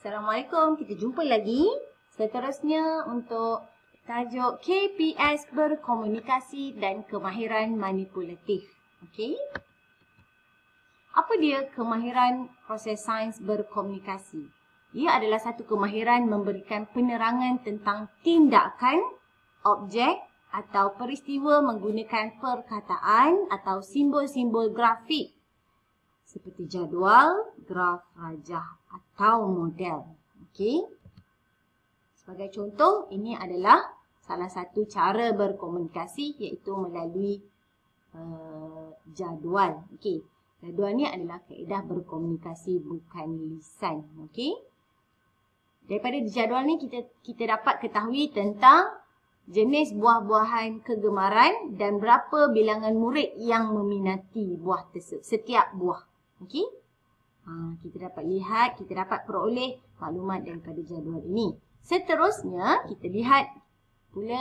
Assalamualaikum, kita jumpa lagi. Seterusnya untuk tajuk KPS berkomunikasi dan kemahiran manipulatif. Okey. Apa dia kemahiran proses sains berkomunikasi? Ia adalah satu kemahiran memberikan penerangan tentang tindakan, objek atau peristiwa menggunakan perkataan atau simbol-simbol grafik seperti jadual, graf rajah atau model. Okey. Sebagai contoh, ini adalah salah satu cara berkomunikasi iaitu melalui jadual. Okey. Jadual ni adalah kaedah berkomunikasi bukan lisan. Okey. Daripada jadual ni kita dapat ketahui tentang jenis buah-buahan kegemaran dan berapa bilangan murid yang meminati buah tersebut, setiap buah. Okey. Kita dapat lihat, kita dapat peroleh maklumat daripada jadual ini. Seterusnya, kita lihat pula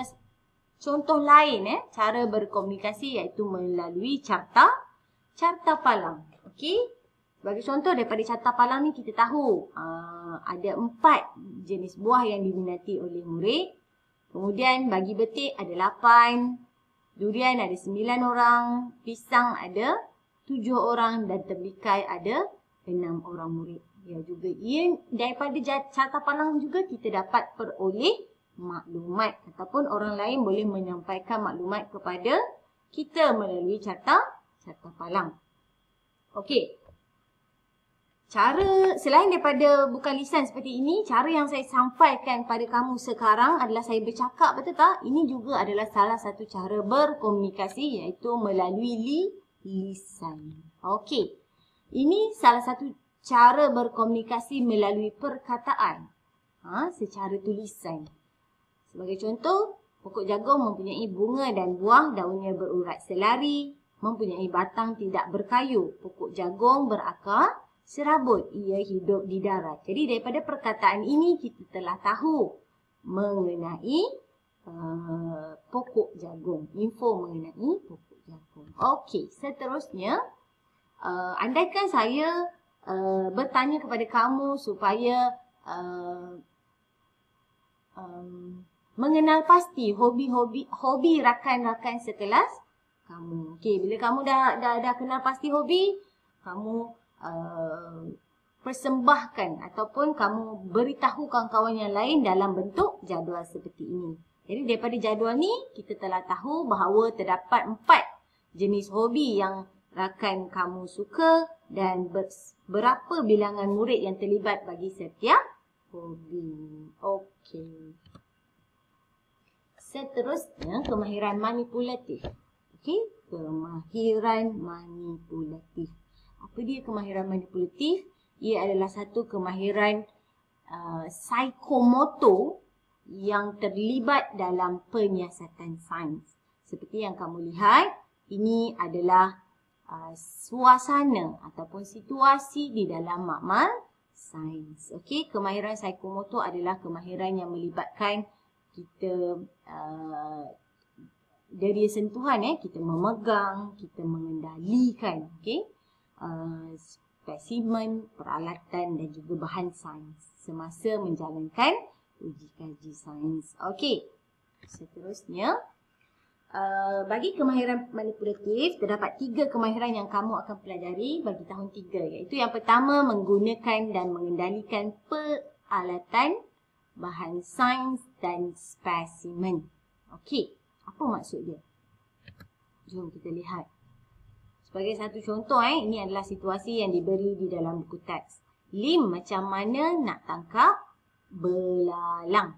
contoh lain cara berkomunikasi iaitu melalui carta palang. Okey. Sebagai contoh daripada carta palang ni kita tahu ada 4 jenis buah yang diminati oleh murid. Kemudian bagi betik ada 8, durian ada 9 orang, pisang ada 7 orang dan tembikar ada 6 orang murid. Ya juga daripada carta palang juga kita dapat peroleh maklumat ataupun orang lain boleh menyampaikan maklumat kepada kita melalui carta palang. Okey. Cara selain daripada bukan lisan seperti ini, cara yang saya sampaikan pada kamu sekarang adalah saya bercakap, betul tak? Ini juga adalah salah satu cara berkomunikasi iaitu melalui lisan. Okey. Ini salah satu cara berkomunikasi melalui perkataan. Secara tulisan. Sebagai contoh, pokok jagung mempunyai bunga dan buah, daunnya berurat selari, mempunyai batang tidak berkayu. Pokok jagung berakar serabut, ia hidup di darat. Jadi daripada perkataan ini kita telah tahu mengenai pokok jagung. Info mengenai pokok jagung. Okey, seterusnya andaikan saya bertanya kepada kamu supaya mengenal pasti hobi rakan-rakan sekelas kamu. Okey, bila kamu dah kenal pasti hobi, kamu persembahkan ataupun kamu beritahu kawan-kawan yang lain dalam bentuk jadual seperti ini. Jadi daripada jadual ni kita telah tahu bahawa terdapat 4 jenis hobi yang rakan kamu suka dan berapa bilangan murid yang terlibat bagi setiap hobi. Okey. Seterusnya kemahiran manipulatif. Okey, kemahiran manipulatif. Apa dia kemahiran manipulatif? Ia adalah satu kemahiran psikomotor yang terlibat dalam penyiasatan sains. Seperti yang kamu lihat, ini adalah suasana ataupun situasi di dalam makmal sains. Okey, kemahiran psikomotor adalah kemahiran yang melibatkan kita dari sentuhan kita memegang, kita mengendalikan, okey, spesimen, peralatan dan juga bahan sains semasa menjalankan uji kaji sains. Okey. Seterusnya, bagi kemahiran manipulatif, terdapat 3 kemahiran yang kamu akan pelajari bagi tahun 3. Iaitu yang pertama, menggunakan dan mengendalikan peralatan, bahan sains dan spesimen. Okey, apa maksud dia? Jom kita lihat. Sebagai satu contoh, ini adalah situasi yang diberi di dalam buku teks. Lim macam mana nak tangkap belalang?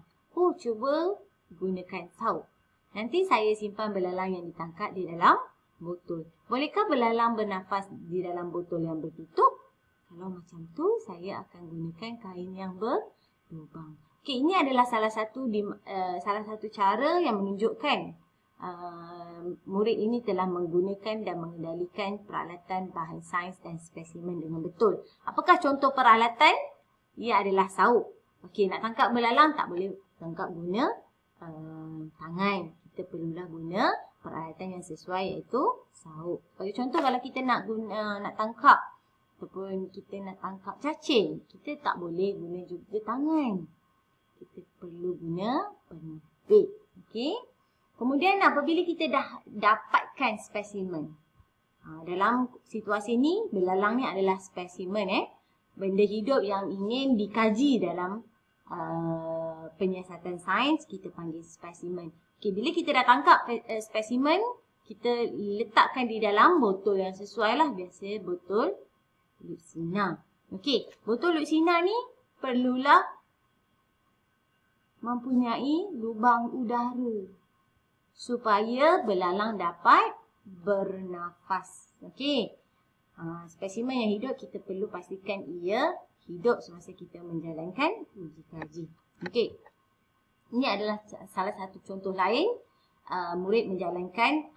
Cuba gunakan saup. Nanti saya simpan belalang yang ditangkap di dalam botol. Bolehkah belalang bernafas di dalam botol yang bertutup? Kalau macam tu, saya akan gunakan kain yang berlubang. Okey, ini adalah salah satu cara yang menunjukkan murid ini telah menggunakan dan mengendalikan peralatan, bahan sains dan spesimen dengan betul. Apakah contoh peralatan? Ia adalah saup. Okey, nak tangkap belalang tak boleh tangkap guna tangan. Kita perlulah guna peralatan yang sesuai iaitu saup. Bagi contoh, kalau kita nak tangkap ataupun kita nak tangkap cacing, kita tak boleh guna juga tangan. Kita perlu guna penyepit. Okey. Kemudian apabila kita dah dapatkan spesimen. Dalam situasi ni, belalang ni adalah spesimen benda hidup yang ingin dikaji dalam penyiasatan sains, kita panggil spesimen. Okey, bila kita dah tangkap spesimen, kita letakkan di dalam botol yang sesuai lah. Biasanya botol Luxina. Okey, botol Luxina ni perlulah mempunyai lubang udara supaya belalang dapat bernafas. Okey. Spesimen yang hidup kita perlu pastikan ia hidup semasa kita menjalankan uji kaji. Okey. Ini adalah salah satu contoh lain murid menjalankan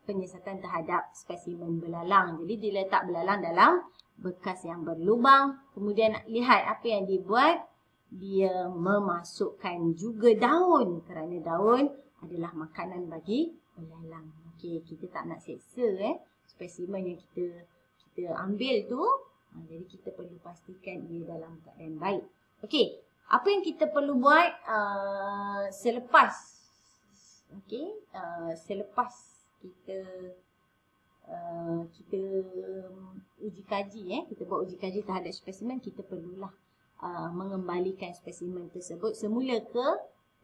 penyiasatan terhadap spesimen belalang. Jadi dia letak belalang dalam bekas yang berlubang. Kemudian lihat apa yang dibuat. Dia memasukkan juga daun kerana daun adalah makanan bagi belalang. Okey, kita tak nak seksa spesimen yang kita ambil tu. Jadi kita perlu pastikan ia dalam keadaan baik. Okey, apa yang kita perlu buat selepas selepas kita uji kaji kita buat uji kaji terhadap spesimen, kita perlulah mengembalikan spesimen tersebut semula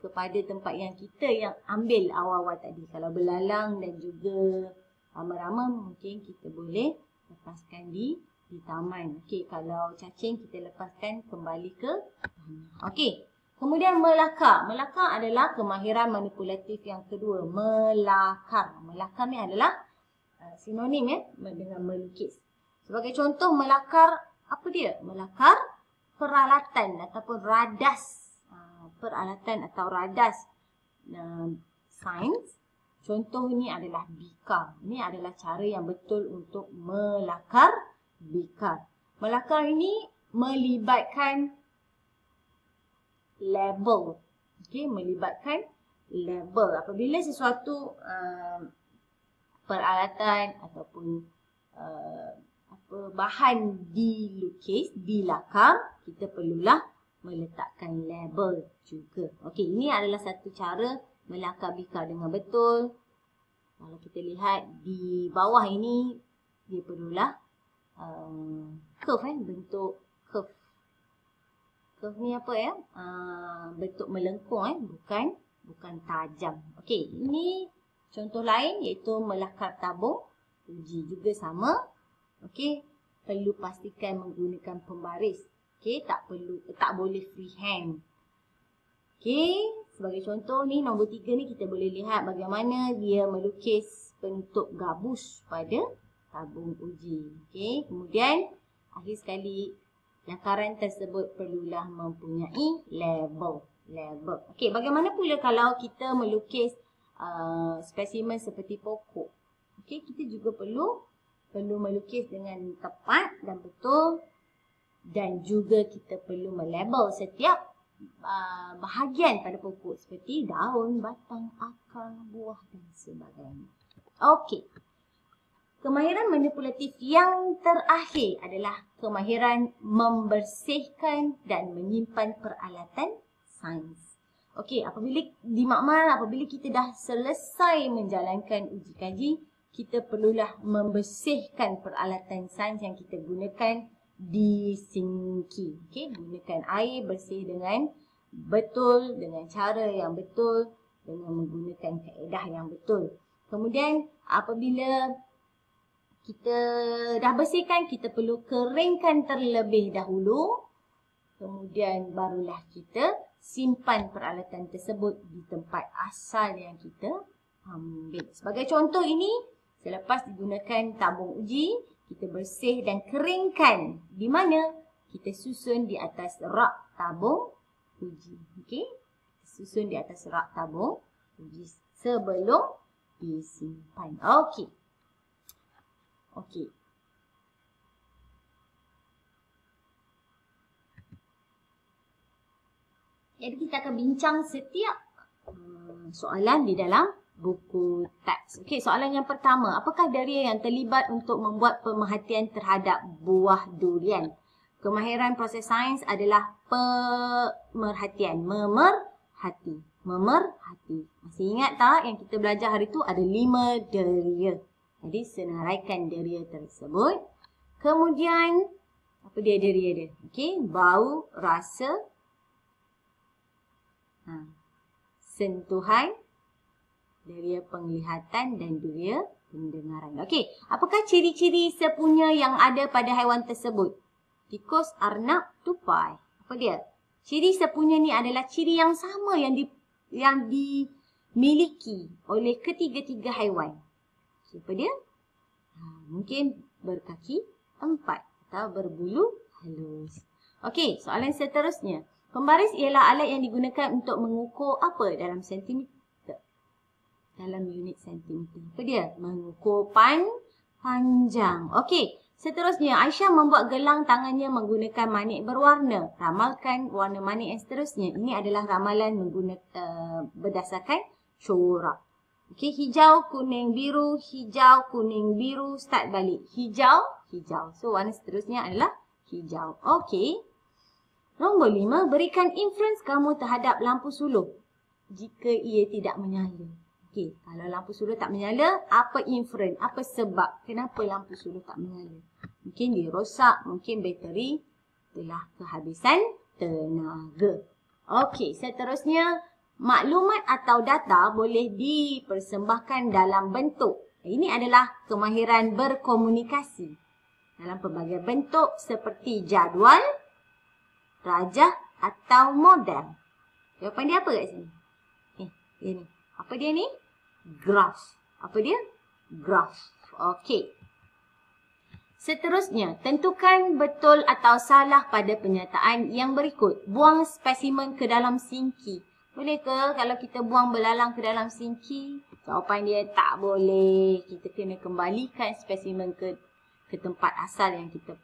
kepada tempat yang kita yang ambil awal-awal tadi. Kalau belalang dan juga rama-rama mungkin kita boleh lepaskan di taman. Okey, kalau cacing kita lepaskan kembali ke tanah. Okey. Kemudian melakar. Melakar adalah kemahiran manipulatif yang kedua. Melakar. Melakar ni adalah sinonim dengan melukis. Sebagai contoh melakar, apa dia? Melakar peralatan ataupun radas. Peralatan atau radas sains. Contoh ini adalah bikar. Ini adalah cara yang betul untuk melakar bikar. Melakar ini melibatkan label. Okey, melibatkan label. Apabila sesuatu peralatan ataupun bahan dilukis, dilakar, kita perlulah meletakkan label juga. Okey, ini adalah satu cara melakar bikar dengan betul. Kalau kita lihat di bawah ini, dia perlulah curve bentuk curve. Curve ni apa bentuk melengkung bukan tajam. Okey, ini contoh lain iaitu melakar tabung uji, juga sama. Okey, perlu pastikan menggunakan pembaris. Okey, tak boleh freehand. Okey, sebagai contoh ni nombor 3 ni kita boleh lihat bagaimana dia melukis bentuk gabus pada tabung uji. Okey, kemudian akhir sekali lakaran tersebut perlulah mempunyai label. Okey, bagaimana pula kalau kita melukis spesimen seperti pokok? Okey, kita juga perlu melukis dengan tepat dan betul. Dan juga kita perlu melabel setiap bahagian pada pokok seperti daun, batang, akar, buah dan sebagainya. Okey. Kemahiran manipulatif yang terakhir adalah kemahiran membersihkan dan menyimpan peralatan sains. Okey, apabila kita dah selesai menjalankan uji kaji, kita perlulah membersihkan peralatan sains yang kita gunakan di sinki. Okey, gunakan air bersih dengan betul, dengan cara yang betul, dengan menggunakan kaedah yang betul. Kemudian apabila kita dah bersihkan, kita perlu keringkan terlebih dahulu. Kemudian barulah kita simpan peralatan tersebut di tempat asal yang kita ambil. Sebagai contoh ini, selepas digunakan tabung uji, kita bersih dan keringkan. Di mana? Kita susun di atas rak tabung uji. Okey? Susun di atas rak tabung uji sebelum disimpan. Okey. Okey. Jadi kita akan bincang setiap soalan di dalam buku teks. Okey, soalan yang pertama. Apakah Daria yang terlibat untuk membuat pemerhatian terhadap buah durian? Kemahiran proses sains adalah pemerhatian. Memerhati. Masih ingat tak yang kita belajar hari tu ada 5 Daria. Jadi senaraikan Daria tersebut. Kemudian, apa dia Daria dia? Okey, bau, rasa, sentuhan, Daria penglihatan dan Daria pendengaran. Okey, apakah ciri-ciri sepunya yang ada pada haiwan tersebut? Tikus, arnab, tupai. Apa dia? Ciri sepunya ni adalah ciri yang sama yang dimiliki oleh ketiga-tiga haiwan. Apa dia? Mungkin berkaki 4 atau berbulu halus. Okey, soalan seterusnya. Pembaris ialah alat yang digunakan untuk mengukur apa dalam sentimeter? Dalam unit sentimeter. Apa dia? Mengukur panjang. Okey, seterusnya Aisyah membuat gelang tangannya menggunakan manik berwarna. Ramalkan warna manik yang seterusnya. Ini adalah ramalan menggunakan berdasarkan corak. Okey, hijau, kuning, biru, hijau, kuning, biru, start balik. Hijau, hijau. So warna seterusnya adalah hijau. Okey. Nombor 5, berikan influence kamu terhadap lampu suluh jika ia tidak menyala. Okey, kalau lampu suluh tak menyala, apa inference? Apa sebab? Kenapa lampu suluh tak menyala? Mungkin dia rosak, mungkin bateri telah kehabisan tenaga. Okey, seterusnya, maklumat atau data boleh dipersembahkan dalam bentuk. Ini adalah kemahiran berkomunikasi. Dalam pelbagai bentuk seperti jadual, rajah atau model. Jawapan dia apa kat sini? Ini. Apa dia ni? Graph. Apa dia? Graph. Okey. Seterusnya, tentukan betul atau salah pada penyataan yang berikut. Buang spesimen ke dalam sinki. Boleh ke kalau kita buang belalang ke dalam sinki? Jawapan dia tak boleh. Kita kena kembalikan spesimen ke tempat asal yang kita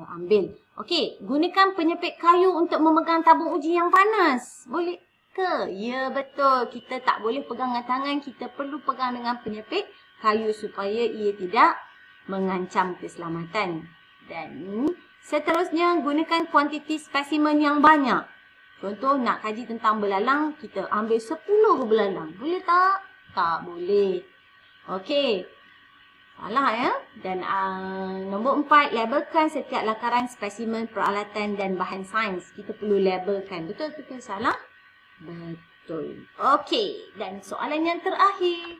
ambil. Okey, gunakan penyepit kayu untuk memegang tabung uji yang panas. Boleh ke? Ya, betul. Kita tak boleh pegang dengan tangan. Kita perlu pegang dengan penyepit kayu supaya ia tidak mengancam keselamatan. Dan seterusnya, gunakan kuantiti spesimen yang banyak. Contoh, nak kaji tentang belalang, kita ambil 10 belalang. Boleh tak? Tak boleh. Okey. Salah ya. Dan nombor 4, labelkan setiap lakaran spesimen peralatan dan bahan sains. Kita perlu labelkan. Betul ke salah? Betul. Okey. Dan soalan yang terakhir.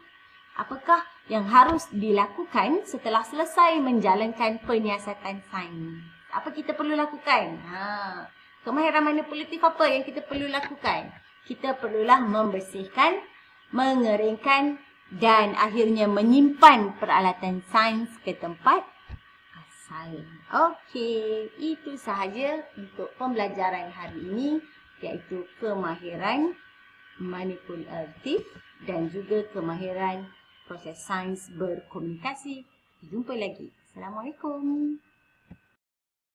Apakah yang harus dilakukan setelah selesai menjalankan penyiasatan sains? Apa kita perlu lakukan? Kemahiran manipulatif apa yang kita perlu lakukan? Kita perlulah membersihkan, mengeringkan dan akhirnya menyimpan peralatan sains ke tempat asal. Okey, itu sahaja untuk pembelajaran hari ini, iaitu kemahiran manipulatif dan juga kemahiran proses sains berkomunikasi. Jumpa lagi. Assalamualaikum.